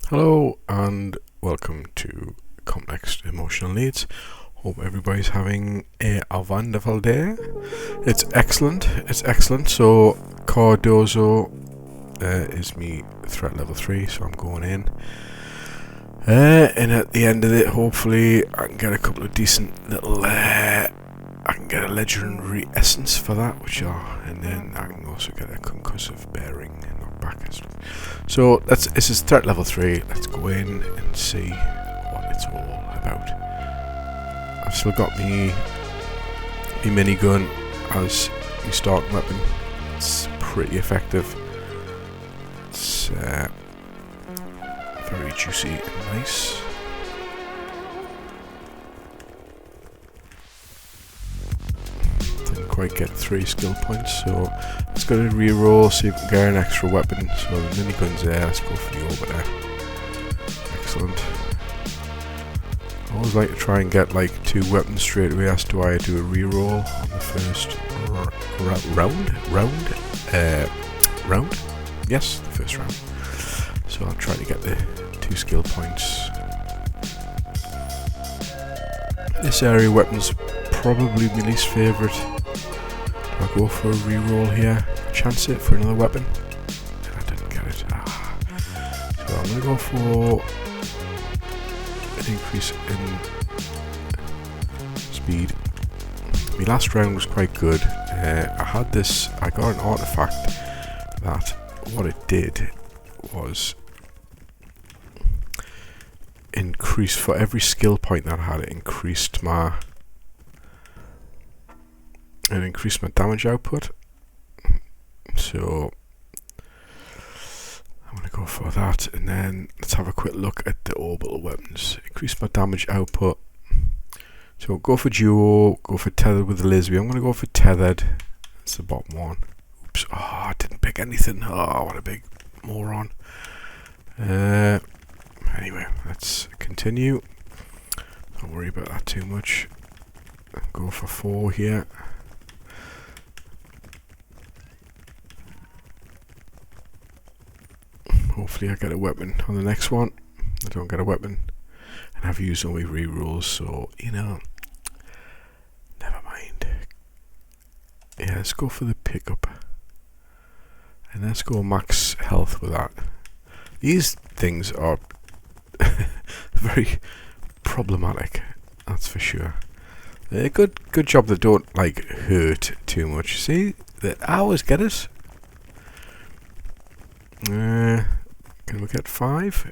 Hello and welcome to Complex Emotional Needs. Hope everybody's having a wonderful day. It's excellent. So Cardozo is me threat level 3, so I'm going in. And at the end of it, hopefully I can get a couple of decent little I can get a legendary essence for that, and then I can also get a concussive bearing and knockback and stuff. So this is threat level 3. Let's go in and see what it's all about. I've still got me minigun as my starting weapon. It's pretty effective. It's very juicy and nice. Didn't quite get 3 skill points, so let's go to reroll, see if we can get an extra weapon. So the minigun's there, let's go for the orbiter. Excellent. I always like to try and get like 2 weapons straight away. That's why I do a reroll on the first round. Yes, the first round. So I'll try to get the 2 skill points. This area weapon's probably my least favourite. Do I go for a reroll here? Chance it for another weapon? I didn't get it. So I'm going to go for an increase in speed. My last round was quite good. I got an artifact that what it did was increase, for every skill point that I had, it increased my damage output. So I'm going to go for that, and then let's have a quick look at the orbital weapons. Increase my damage output. So go for duo, go for tethered with the laser beam. I'm going to go for tethered. That's the bottom one. Oops, I didn't pick anything. Oh, what a big moron. Anyway, let's continue. Don't worry about that too much. Go for 4 here. Hopefully I get a weapon on the next one. I don't get a weapon. And I've used all my rerolls, so, never mind. Yeah, let's go for the pickup. And let's go max health with that. These things are very problematic, that's for sure. Good job they don't hurt too much. See, I always get it. Can we get 5?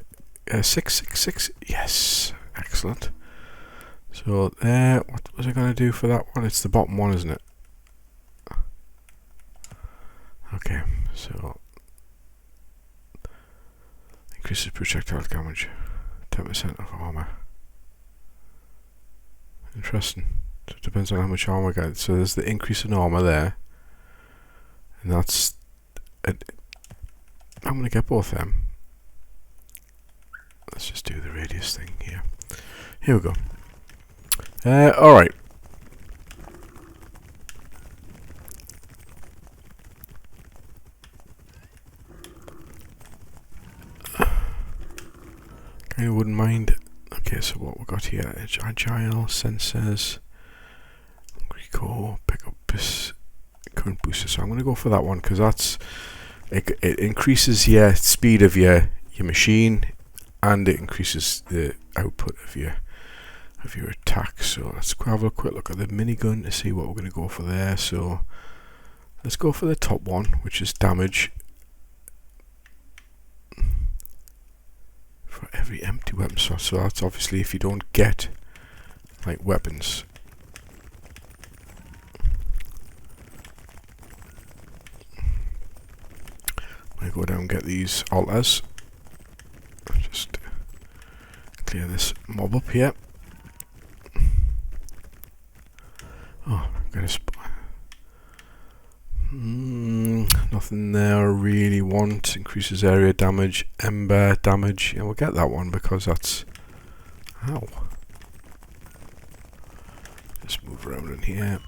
6. Yes, excellent. So what was I going to do for that one? It's the bottom one, isn't it? Okay, so increases projectile damage, 10% of armor. Interesting. So it depends on how much armor I get. So there's the increase in armor there, and that's I'm going to get both of them. Let's just do the radius thing here. Here we go. Alright. I wouldn't mind. Okay, so what we got here? It's agile, sensors, recall, pick up this current booster. So I'm going to go for that one because it increases your speed of your machine, and it increases the output of your attack. So let's have a quick look at the minigun to see what we're going to go for there. So let's go for the top one, which is damage for every empty weapon slot. So that's obviously if you don't get weapons. I'm going to go down and get these alters. Just clear this mob up here. Oh, I'm going to nothing there I really want. Increases area damage, ember damage. Yeah, we'll get that one because that's... Ow. Just move around in here.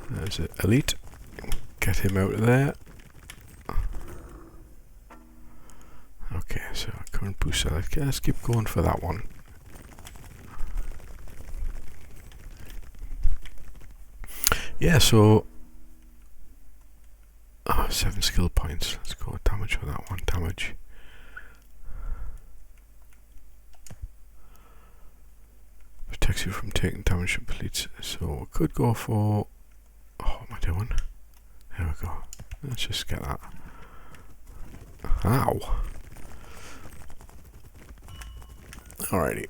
There's it. Elite. Get him out of there. Current booster. Okay, let's keep going for that one. Yeah, so 7 skill points. Let's go with damage for that one. Damage. Protects you from taking damage complete. So we could go for. Oh, what am I doing? There we go. Let's just get that. Ow. Alrighty.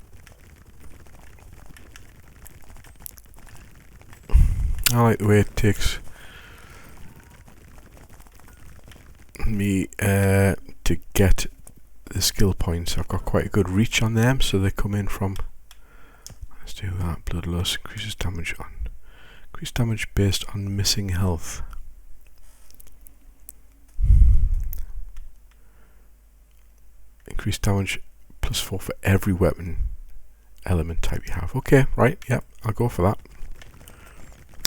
I like the way it takes me to get the skill points. I've got quite a good reach on them, so they come in from. Let's do that. Bloodlust increases damage on. Increase damage based on missing health. Increase damage +4 for every weapon element type you have. Okay, right, yep, I'll go for that.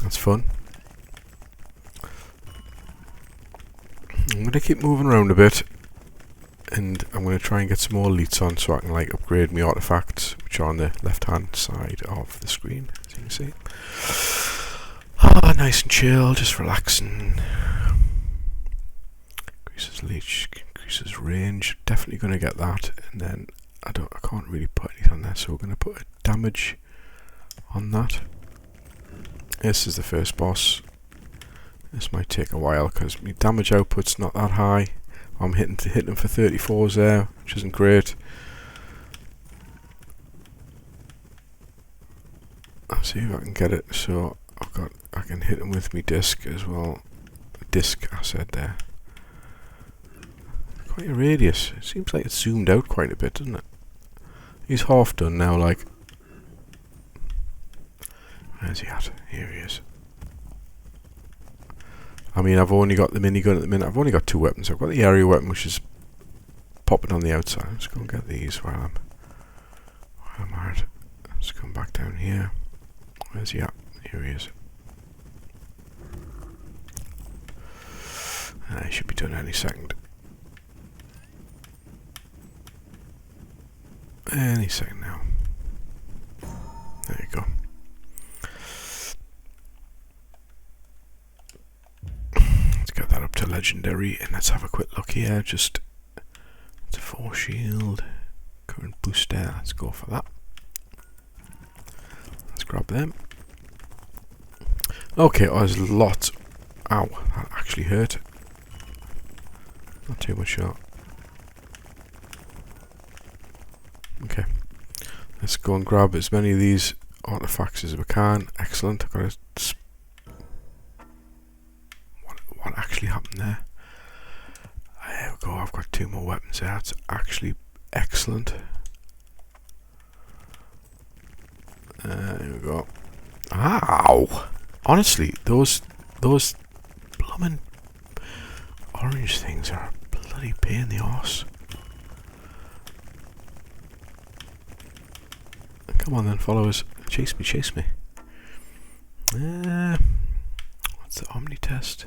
That's fun. I'm going to keep moving around a bit, and I'm going to try and get some more elites on so I can like upgrade my artifacts, which are on the left hand side of the screen, as you can see. Ah, nice and chill, just relaxing. Increases leech, increases range. Definitely going to get that, and then I can't really put anything on there, so we're going to put a damage on that. This is the first boss. This might take a while because my damage output's not that high. I'm hitting for 34s there, which isn't great. I'll see if I can get it. So I can hit him with my disc as well. Disc, I said there. Quite a radius. It seems like it's zoomed out quite a bit, doesn't it? He's half done now, like. Where's he at? Here he is. I mean, I've only got the minigun at the minute. I've only got 2 weapons. I've got the area weapon, which is popping on the outside. Let's go and get these while I'm at it. Let's come back down here. Where's he at? Here he is. He should be done any second. Any second now. There you go. Let's get that up to legendary, and let's have a quick look here. Just it's a 4 shield, current booster. Let's go for that. Let's grab them. Okay, there's lots. Ow, that actually hurt. Not too much shot. Okay, let's go and grab as many of these artifacts as we can. Excellent. I've got to what actually happened there? There we go. I've got 2 more weapons there. That's actually excellent. There we go. Ow! Honestly, those blooming orange things are a bloody pain in the arse. Come on then, followers. Chase me, chase me. What's the Omni test?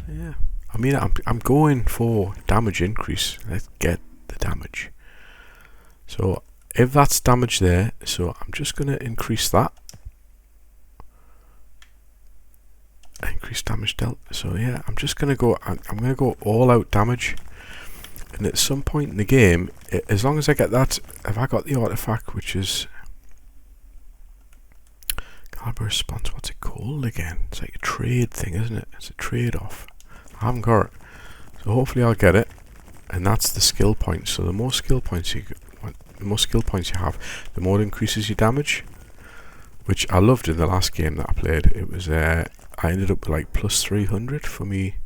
Yeah. I mean, I'm going for damage increase. Let's get the damage. So, if that's damage there, so I'm just going to increase that. Increase damage dealt. So yeah, I'm just going to go, I'm going to go all out damage. And at some point in the game, as long as I get that, if I got the artifact, which is caliber response, what's it called again? It's like a trade thing, isn't it? It's a trade-off. I haven't got it, so hopefully I'll get it. And that's the skill points. So the more skill points you have, the more it increases your damage. Which I loved in the last game that I played. It was I ended up with like plus 300 for me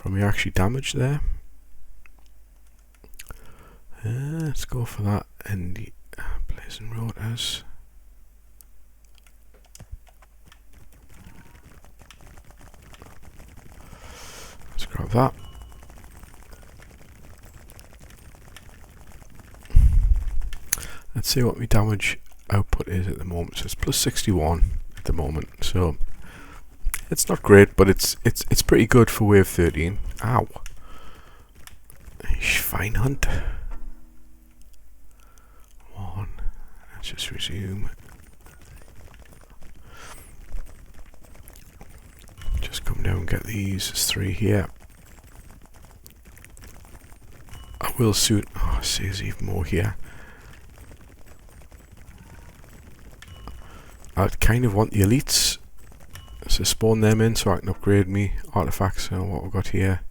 actually damage there. Let's go for that in the Blazing Road as. Let's grab that. Let's see what my damage output is at the moment. So it's plus 61 at the moment. So it's not great, but it's pretty good for wave 13. Ow. There you Fine hunt. 1. Let's just resume. Just come down and get these. There's 3 here. I will soon. Oh, I see there's even more here. I kind of want the elites. So spawn them in so I can upgrade me artifacts. So what we've got here.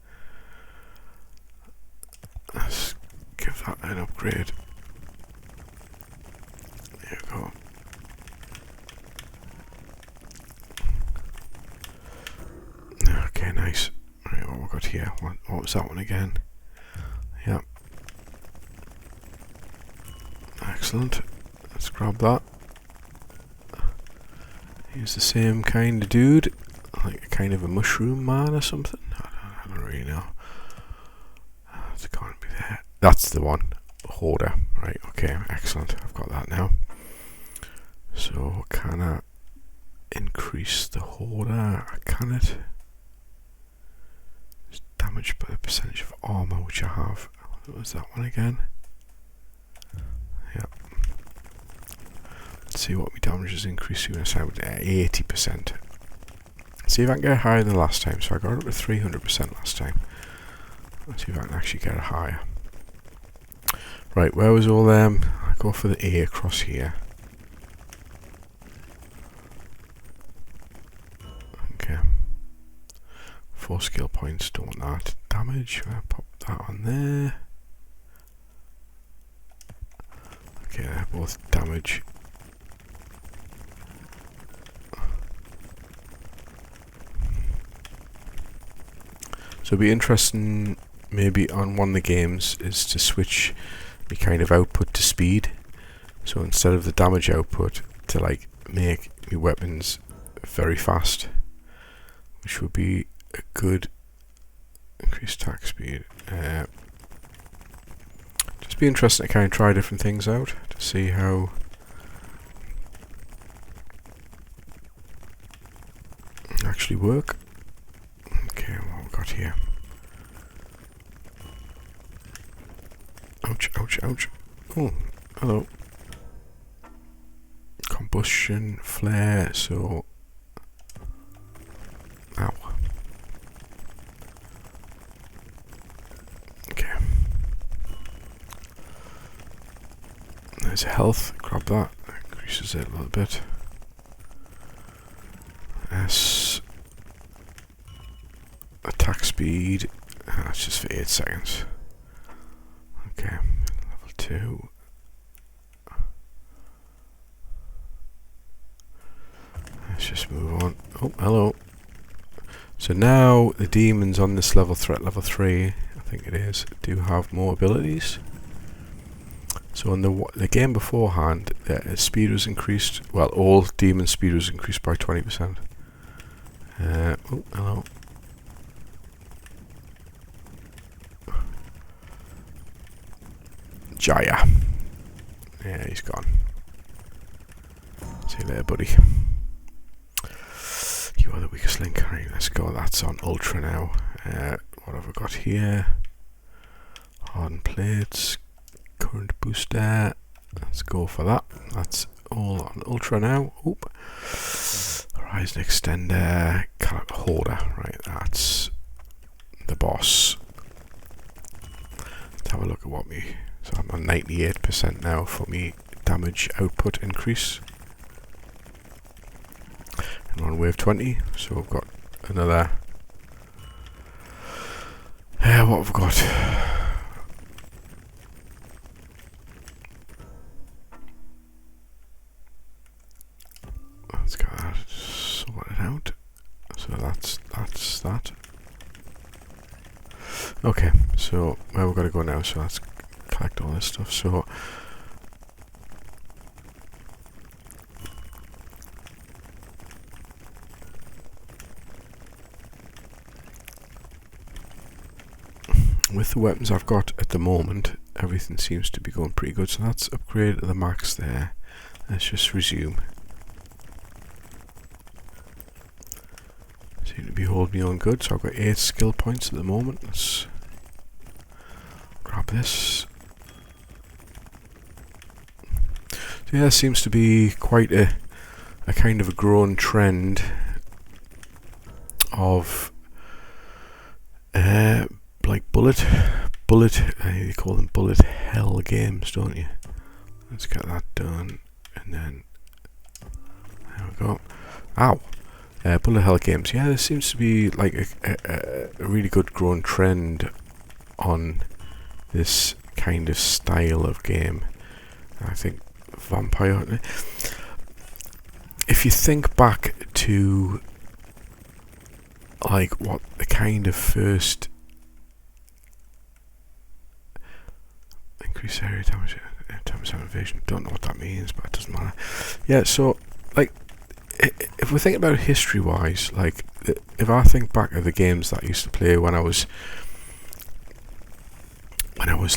Let's give that an upgrade. There we go. Okay, nice. Right, what we got here? What was that one again? Yep. Excellent. Let's grab that. He's the same kind of dude, like a kind of a mushroom man or something. I don't really know. It can't be there. That's the one. Hoarder. Right, okay, excellent. I've got that now. So, can I increase the hoarder? Can it? It's damaged by the percentage of armor which I have. What was that one again? Yep. Let's see what my damage has increased to. 80%. See if I can get higher than last time. So I got it up to 300% last time. Let's see if I can actually get it higher. Right, where was all them? I go for the A across here. Okay. 4 skill points, don't want that. Damage, I'll pop that on there. Okay, they're both damage. So it'd be interesting maybe on one of the games is to switch the kind of output to speed. So instead of the damage output to like make my weapons very fast, which would be a good increased attack speed. Just be interesting to kind of try different things out to see how they actually work. Okay, what have we got here? Ouch, ouch, ouch. Oh, hello. Combustion, flare, so... Ow. Okay. There's health, grab that. Increases it a little bit. S. Attack speed. That's just for 8 seconds. Okay, level 2. Let's just move on. Oh, hello. So now the demons on this level, threat level 3, I think it is, do have more abilities. So in the game beforehand, the speed was increased. Well, all demon speed was increased by 20%. Oh, hello. Jaya. Yeah, he's gone. See you later, buddy. You are the weakest link. Right, let's go. That's on Ultra now. What have we got here? Hardened plates. Current booster. Let's go for that. That's all on Ultra now. Oop. Horizon extender. Hoarder. Right, that's the boss. Let's have a look at what me. So I'm on 98% now for me damage output increase. And on wave 20, so we've got another. What have we got? Let's get that sorted out. So that's that. Okay, so where we've got to go now? So let's collect all this stuff. So with the weapons I've got at the moment, everything seems to be going pretty good. So that's upgraded to the max there. Let's just resume. Seem to be holding me on good. So I've got 8 skill points at the moment. Let's grab this. So yeah, seems to be quite a kind of a growing trend of like bullet, you call them bullet hell games, don't you? Let's get that done, and then there we go. Ow. Bullet hell games. Yeah, there seems to be like a really good growing trend on this kind of style of game. I think vampire. If you think back to like what the kind of first increase area damage, times invasion. Don't know what that means, but it doesn't matter. Yeah, so like if we think about history wise, like if I think back of the games that I used to play when I was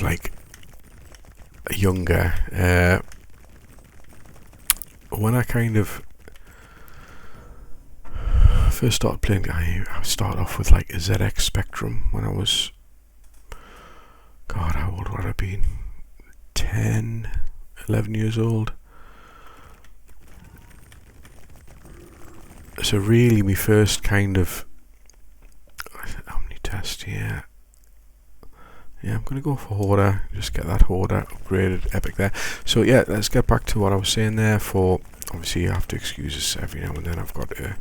like younger, when I kind of first started playing, I started off with like a ZX Spectrum when I was, God, how old would I have been? 10, 11 years old. So really my first kind of Omni test, yeah, I'm going to go for Hoarder, just get that Hoarder upgraded, epic there. So yeah, let's get back to what I was saying there. For obviously you have to excuse us every now and then, I've got to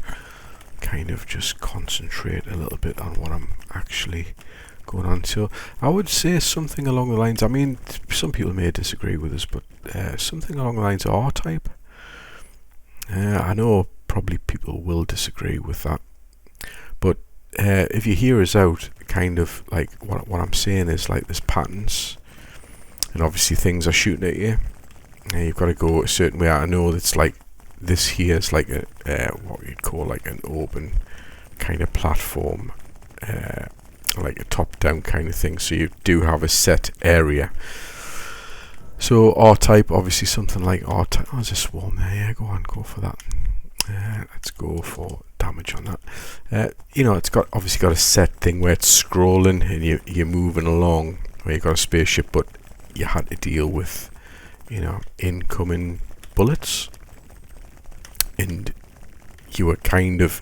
kind of just concentrate a little bit on what I'm actually going on. So I would say something along the lines, I mean some people may disagree with us, but something along the lines of R-Type. I know probably people will disagree with that, but if you hear us out, kind of like what I'm saying is like there's patterns, and obviously things are shooting at you, and you've got to go a certain way. I know it's like this here is like a what you'd call like an open kind of platform, like a top-down kind of thing, so you do have a set area. So R-Type, obviously something like R-Type. Oh, there's a swarm there. Yeah, go on, go for that. Let's go for damage on that. You know, it's obviously got a set thing where it's scrolling and you're moving along, where you've got a spaceship, but you had to deal with, you know, incoming bullets, and you were kind of,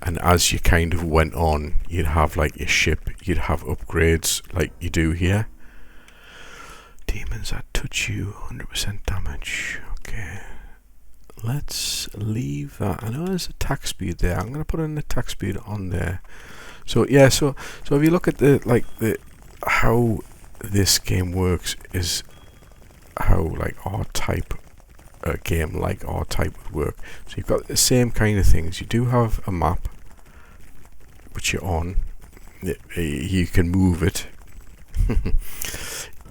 and as you kind of went on, you'd have like your ship, you'd have upgrades like you do here. Demons that touch you, 100% damage. Okay, let's leave that. I know there's attack speed there. I'm gonna put an attack speed on there. So yeah, so if you look at the how this game works, is how like R-Type, a game like R-Type would work. So you've got the same kind of things. You do have a map which you're on. You can move it.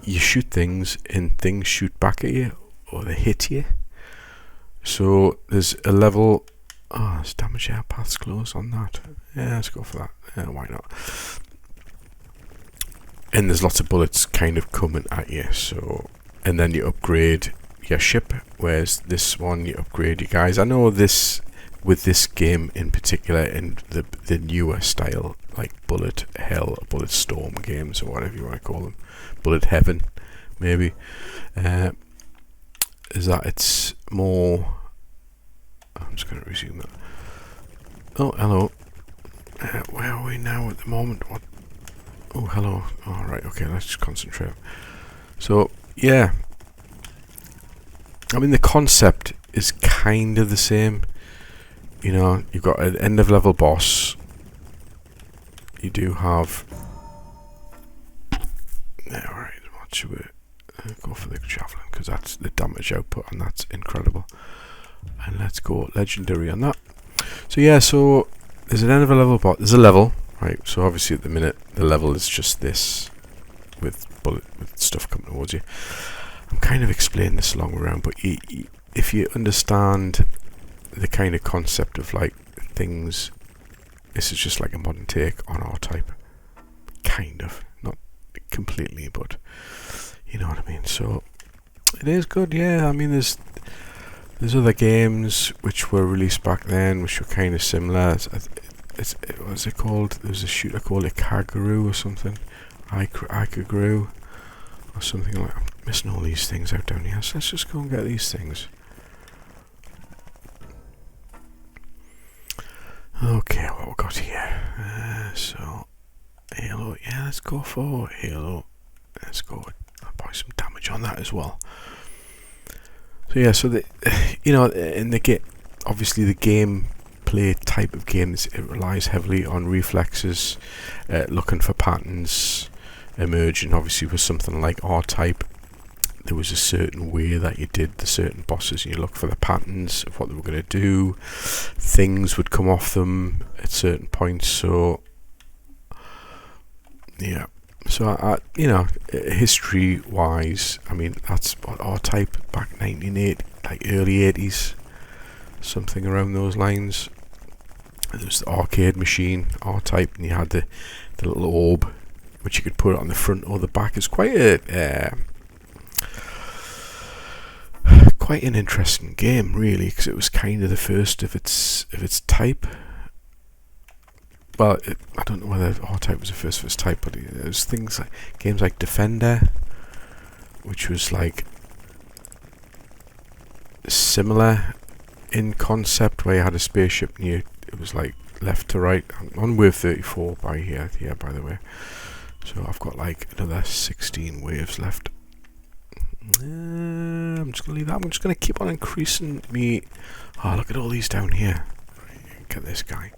You shoot things and things shoot back at you, or they hit you. So there's a level. Oh, there's damage air paths close on that. Yeah, let's go for that. Yeah, why not? And there's lots of bullets kind of coming at you. So, and then you upgrade your ship, whereas this one you upgrade your guys. I know this with this game in particular, and the newer style like Bullet Hell, Bullet Storm games, or whatever you want to call them, Bullet Heaven maybe, is that it's more. I'm just going to resume that. Oh, hello. Where are we now at the moment? What? Oh, hello. All right. Okay, let's just concentrate. So yeah, I mean the concept is kind of the same. You know, you've got an end of level boss. You do have. Yeah, all right. What should we go for? The javelin, because that's the damage output, and that's incredible. And let's go legendary on that. So yeah, so there's an end of a level boss. There's a level, right? So obviously at the minute the level is just this, with stuff coming towards you. I'm kind of explaining this along around, but if you understand the kind of concept of like things, this is just like a modern take on R-Type, kind of, not completely, but you know what I mean. So it is good, yeah. I mean there's other games which were released back then which were kind of similar. What's it called? There's a shooter called Ikaguru or something. Ikaguru. or something like. I'm missing all these things out down here, so let's just go and get these things. Okay, what we got here? So Halo, yeah, let's go for Halo. Let's go. I'll buy some damage on that as well. So yeah, so the in the game, obviously the gameplay type of games, it relies heavily on reflexes, looking for patterns emerging. Obviously, with something like R-Type, there was a certain way that you did the certain bosses, and you look for the patterns of what they were going to do. Things would come off them at certain points. So yeah. So history-wise, I mean, that's what R-Type back 1980, like early 80s, something around those lines. There was the arcade machine, R-Type, and you had the little orb, which you could put on the front or the back. It's quite quite an interesting game, really, because it was kind of the first of its type. Well, I don't know whether R-Type was the first of its type, but there's things like games like Defender, which was like similar in concept, where you had a spaceship and it was like left to right. I'm on wave 34 by here, by the way. So I've got like another 16 waves left. I'm just gonna leave that. I'm just gonna keep on increasing me. Oh, look at all these down here. Right, get this guy.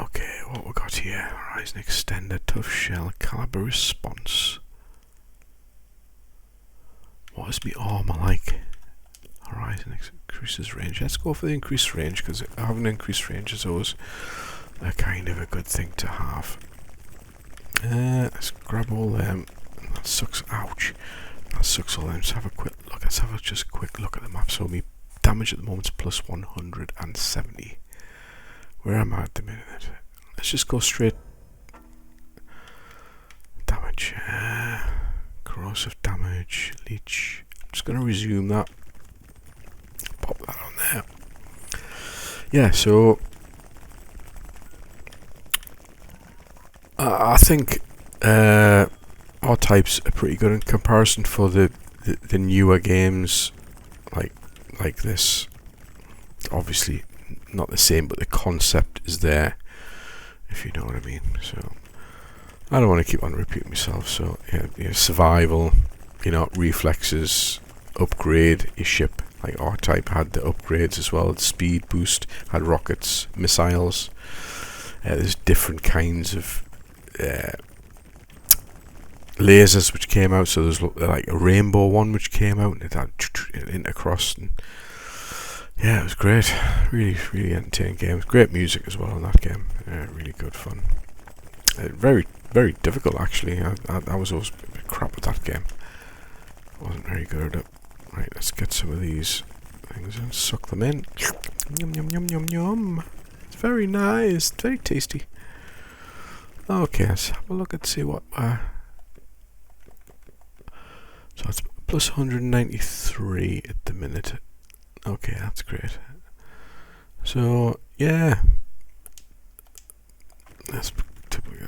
Okay, what we got here? Horizon Extender, Tough Shell, Caliber Response. What is my armor like? Horizon increases range. Let's go for the increased range, because having increased range is always a kind of a good thing to have. Let's grab all them. That sucks. Ouch. That sucks all them. Let's have a quick look. Let's have just a quick look at the map. So my damage at the moment is plus 170. Where am I at the minute? Let's just go straight. Damage. Corrosive damage. Leech. I'm just going to resume that. Pop that on there. Yeah, so I think R-Types are pretty good in comparison for the newer games like this. Obviously not the same, but the concept is there, if you know what I mean. So I don't want to keep on repeating myself. So yeah, survival, reflexes, upgrade your ship. Like R-Type had the upgrades as well, speed boost, had rockets, missiles. There's different kinds of lasers which came out. So there's like a rainbow one which came out, and it had intercross, and yeah, it was great. Really, really entertaining game. Great music as well in that game. Really good fun. Very, very difficult actually. I was always a bit crap at that game. I wasn't very good at it. Right, let's get some of these things and suck them in. Yum yum yum yum yum. It's very nice. Very tasty. Okay, let's have a look and see what. So it's plus 193 at the minute. Okay, that's great. So yeah, that's typically.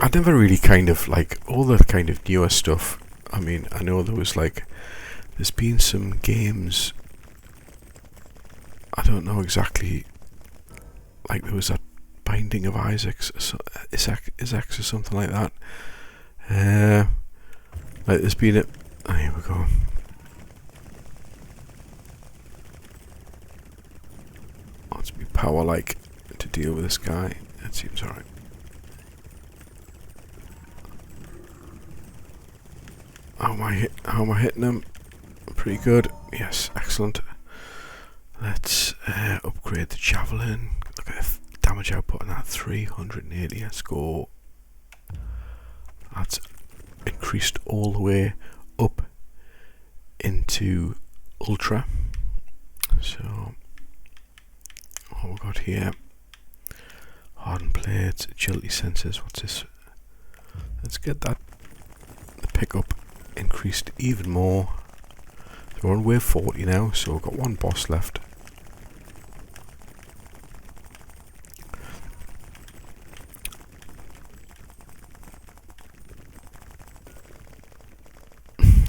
I never really kind of like all the kind of newer stuff. I mean, I know there's been some games. I don't know exactly. Like there was that Binding of Isaac or something like that. Like there's been here we go. What's my power like to deal with this guy? That seems alright. How am I hitting him? Pretty good. Yes, excellent. Let's upgrade the javelin. Look at the damage output on that, 380. Let's go. That's increased all the way up into ultra. So what we got here? Hardened plates, agility sensors. What's this? Let's get that. The pickup increased even more. We're on wave 40 now, so we've got one boss left.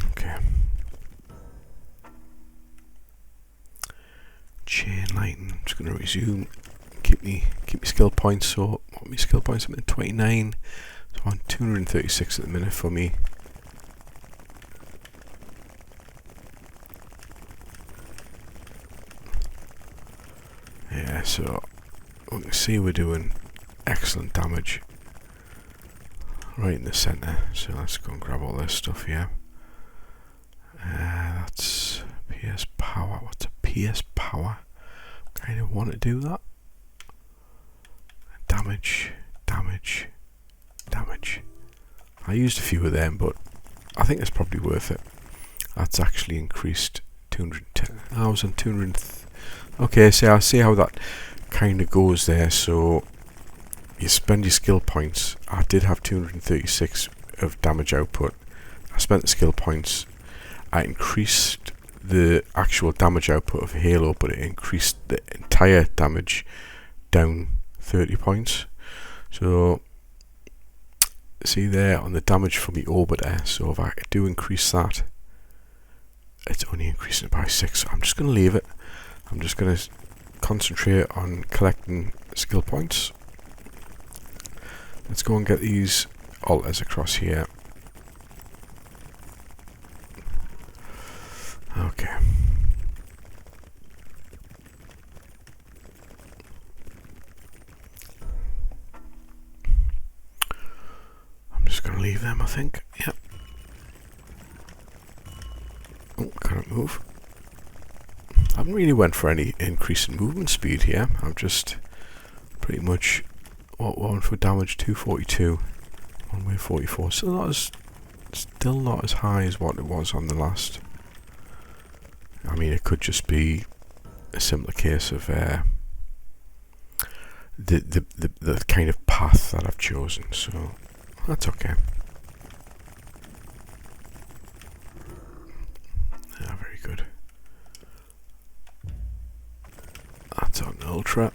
Okay. Chain lightning. I'm just going to resume. Keep me skill points. So what my skill points? I'm at 29. So I'm on 236 at the minute for me. Yeah, so we can see we're doing excellent damage right in the centre. So let's go and grab all this stuff here. That's PS power. What's a PS power? Kind of want to do that. Damage. I used a few of them, but I think it's probably worth it. That's actually increased 210. I was on 200. Okay, so I see how that kind of goes there. So you spend your skill points. I did have 236 of damage output. I spent the skill points. I increased the actual damage output of Halo, but it increased the entire damage down 30 points. So see there on the damage from the orbiter. So if I do increase that, it's only increasing it by 6. So I'm just going to leave it. I'm just going to concentrate on collecting skill points. Let's go and get these altars across here. Okay. I'm just going to leave them, I think. Yep. Oh, can't move. I haven't really went for any increase in movement speed here. I've just pretty much one for damage 242, one way 44. Still not as high as what it was on the last. I mean, it could just be a similar case of the kind of path that I've chosen. So that's okay. Yeah, very good. That's on ultra.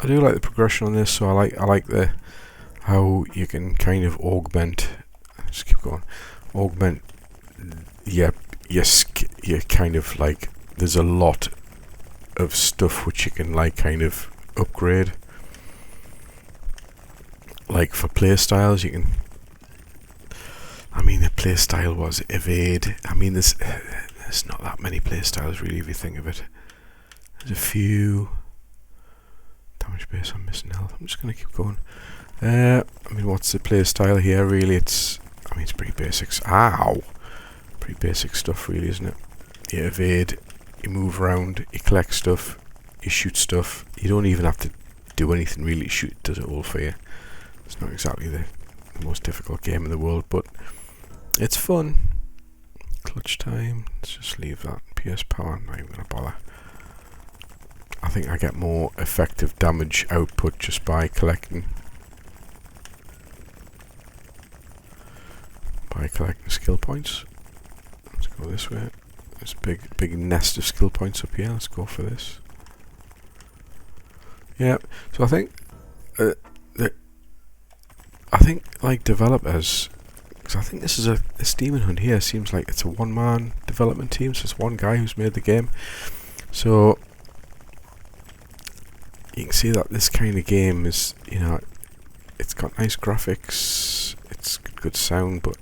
I do like the progression on this, so I like the how you can kind of augment. Just keep going. Augment. Yeah, you kind of like. There's a lot of stuff which you can like kind of upgrade. Like for playstyles, you can. I mean, the playstyle was evade. I mean, there's not that many playstyles really if you think of it. There's a few. Damage base, I'm missing health. I'm just going to keep going. I mean, what's the playstyle here? Really, it's pretty basics. Ow! Pretty basic stuff, really, isn't it? You evade, you move around, you collect stuff, you shoot stuff. You don't even have to do anything really. Shoot does it all for you. It's not exactly the most difficult game in the world, but it's fun. Clutch time. Let's just leave that. PS power. I'm not even going to bother. I think I get more effective damage output just by collecting skill points. Let's go this way. There's a big nest of skill points up here. Let's go for this. Yeah. So I think like developers, because I think this is this Demon Hunt here seems like it's a one-man development team. So it's one guy who's made the game. So you can see that this kind of game is, it's got nice graphics, it's good sound, but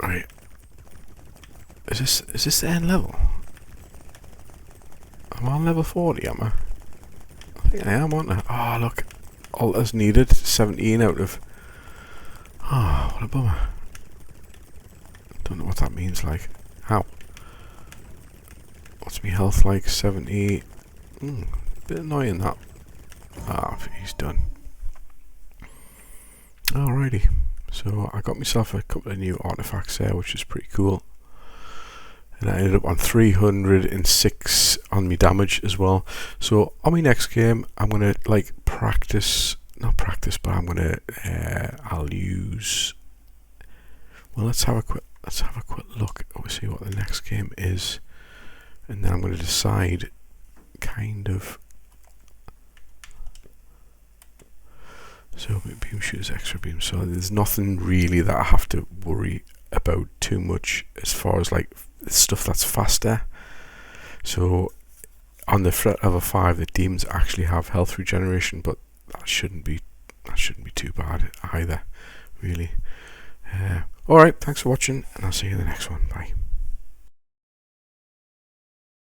right, is this the end level? I'm on level 40, am I? I think I am, aren't I? Oh look, altars needed, 17 out of. Oh, what a bummer. Don't know what that means. Like, how? What's my health like? 70. Bit annoying that. Ah, he's done. Alrighty. So I got myself a couple of new artifacts there, which is pretty cool. and I ended up on 306 on my damage as well. So on my next game, I'm gonna like not practice, but I'm gonna I'll use. Well, let's have a quick look. We'll see what the next game is, and then I'm gonna decide kind of. So beam shooters, extra beam. So there's nothing really that I have to worry about too much as far as like stuff that's faster. So on the threat level 5, the demons actually have health regeneration, but that shouldn't be too bad either, really. All right, thanks for watching, and I'll see you in the next one. Bye.